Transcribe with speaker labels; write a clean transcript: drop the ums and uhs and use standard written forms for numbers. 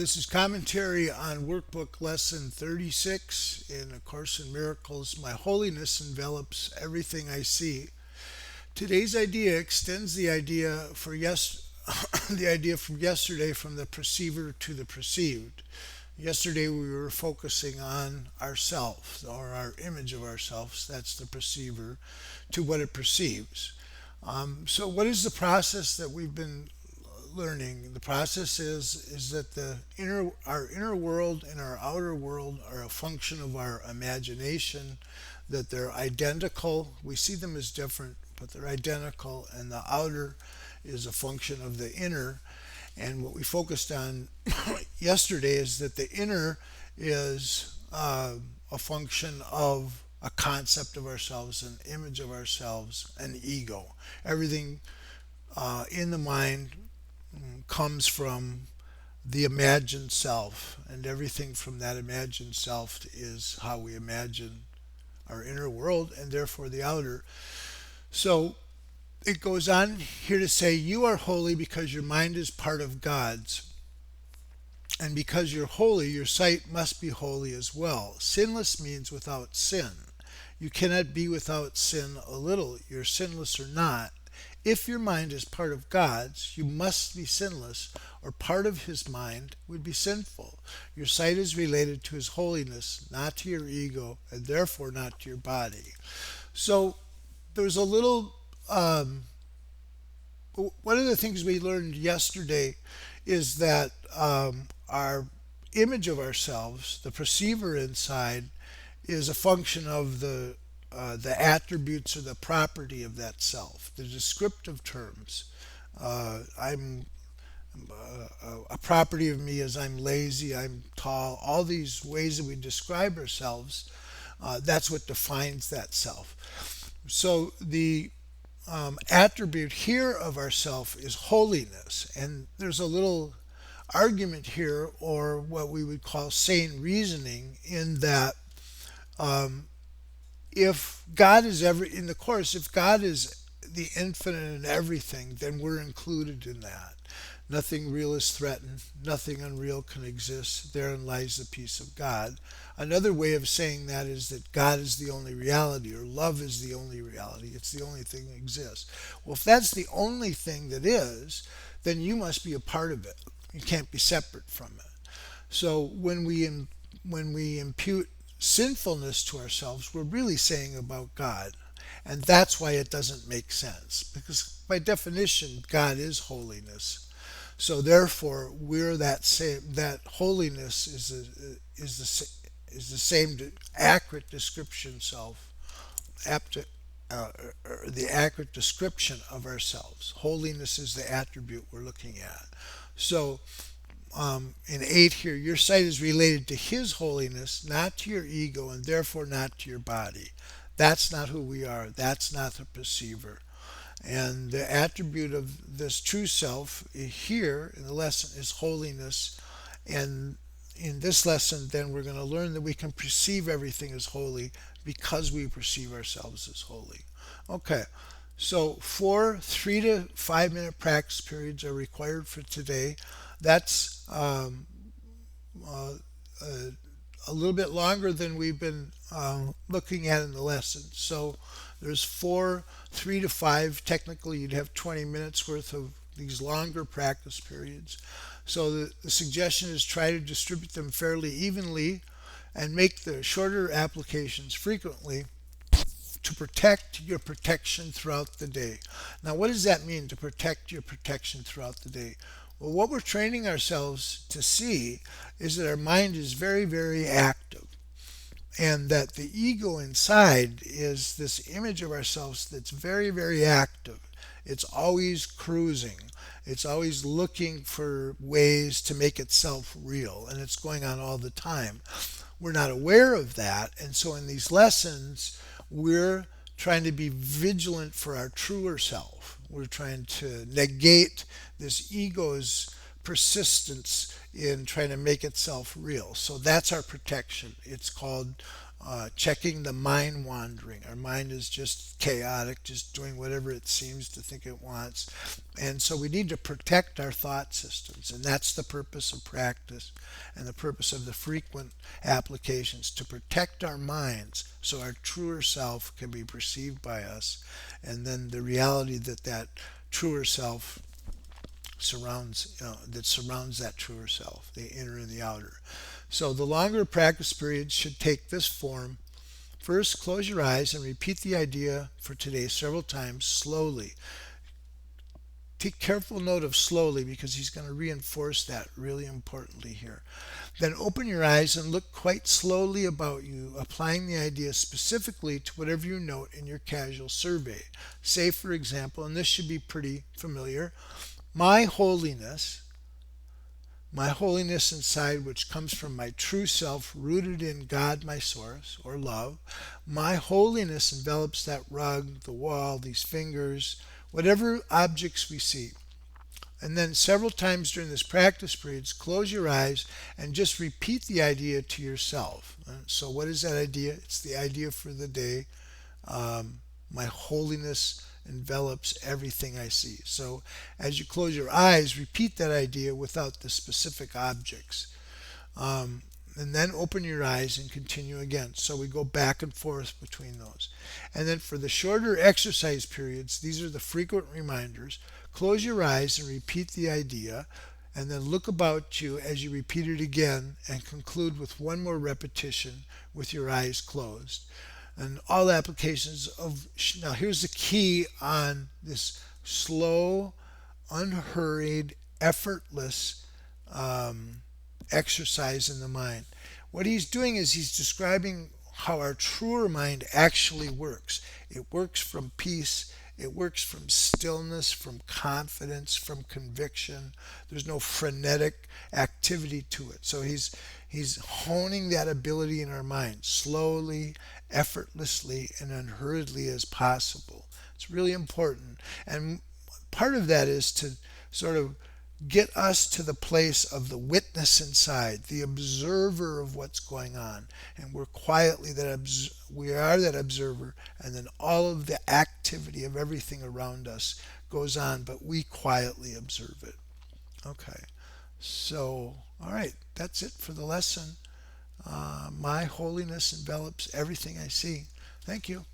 Speaker 1: This is commentary on Workbook Lesson 36 in A Course in Miracles. My holiness envelops everything I see. Today's idea extends the idea the idea from yesterday, from the perceiver to the perceived. Yesterday we were focusing on ourself, or our image of ourselves, that's the perceiver, to what it perceives. So what is the process that we've been learning? The process is that our inner world and our outer world are a function of our imagination, that they're identical. We see them as different, but they're identical, and the outer is a function of the inner. And what we focused on yesterday is that the inner is a function of a concept of ourselves, an image of ourselves, an ego. Everything in the mind comes from the imagined self, and everything from that imagined self is how we imagine our inner world and therefore the outer. So it goes on here to say, you are holy because your mind is part of God's. And because you're holy, your sight must be holy as well. Sinless means without sin. You cannot be without sin a little. You're sinless or not. If your mind is part of God's, you must be sinless, or part of his mind would be sinful. Your sight is related to his holiness, not to your ego, and therefore not to your body. So there's a little. One of the things we learned yesterday is that our image of ourselves, the perceiver inside, is a function of the attributes or the property of that self, the descriptive terms. I'm a property of me is I'm lazy, I'm tall, all these ways that we describe ourselves, that's what defines that self. So the attribute here of ourself is holiness, and there's a little argument here, or what we would call sane reasoning, in that if God is in the course, if God is the infinite in everything, then we're included in that. Nothing real is threatened, nothing unreal can exist. Therein lies the peace of God. Another way of saying that is that God is the only reality, or love is the only reality. It's the only thing that exists. Well, if that's the only thing that is, then you must be a part of it. You can't be separate from it. So when we impute sinfulness to ourselves, we're really saying about God. And that's why it doesn't make sense. Because by definition, God is holiness. So therefore, we're that same. That holiness is the same accurate description self, apt to, or the accurate description of ourselves. Holiness is the attribute we're looking at. So in 8 here, your sight is related to his holiness, not to your ego, and therefore not to your body. That's not who we are. That's not the perceiver. And the attribute of this true self here in the lesson is holiness. And in this lesson, then we're going to learn that we can perceive everything as holy because we perceive ourselves as holy. Okay, so 4 3 to 5 minute practice periods are required for today. That's uh, a little bit longer than we've been looking at in the lesson. So there's 4, 3 to 5. Technically, you'd have 20 minutes worth of these longer practice periods. So the suggestion is try to distribute them fairly evenly and make the shorter applications frequently to protect your protection throughout the day. Now, what does that mean, to protect your protection throughout the day? Well, what we're training ourselves to see is that our mind is very, very active, and that the ego inside is this image of ourselves that's very, very active. It's always cruising. It's always looking for ways to make itself real, and it's going on all the time. We're not aware of that, and so in these lessons, we're trying to be vigilant for our truer self. We're trying to negate this ego's persistence in trying to make itself real. So that's our protection. It's called checking the mind wandering. Our mind is just chaotic, just doing whatever it seems to think it wants. And so we need to protect our thought systems. And that's the purpose of practice and the purpose of the frequent applications, to protect our minds so our truer self can be perceived by us. And then the reality that that truer self surrounds that truer self, the inner and the outer. So the longer practice periods should take this form. First, close your eyes and repeat the idea for today several times slowly. Take careful note of slowly because he's going to reinforce that really importantly here. Then open your eyes and look quite slowly about you, applying the idea specifically to whatever you note in your casual survey. Say, for example, and this should be pretty familiar, my holiness, my holiness inside, which comes from my true self, rooted in God, my source, or love. My holiness envelops that rug, the wall, these fingers, whatever objects we see. And then several times during this practice periods, close your eyes and just repeat the idea to yourself. So what is that idea? It's the idea for the day. My holiness envelops everything I see. So as you close your eyes, repeat that idea without the specific objects. And then open your eyes and continue again. So we go back and forth between those. And then for the shorter exercise periods, these are the frequent reminders. Close your eyes and repeat the idea, and then look about you as you repeat it again and conclude with one more repetition with your eyes closed. And all applications of, now here's the key on this slow, unhurried, effortless exercise in the mind. What he's doing is he's describing how our truer mind actually works. It works from peace, it works from stillness, from confidence, from conviction. There's no frenetic activity to it. So he's honing that ability in our mind slowly, effortlessly, and unhurriedly as possible. It's really important. And part of that is to sort of get us to the place of the witness inside, the observer of what's going on. And we're quietly we are that observer, and then all of the activity of everything around us goes on, but we quietly observe it. Okay. So, all right, that's it for the lesson. My holiness envelops everything I see. Thank you.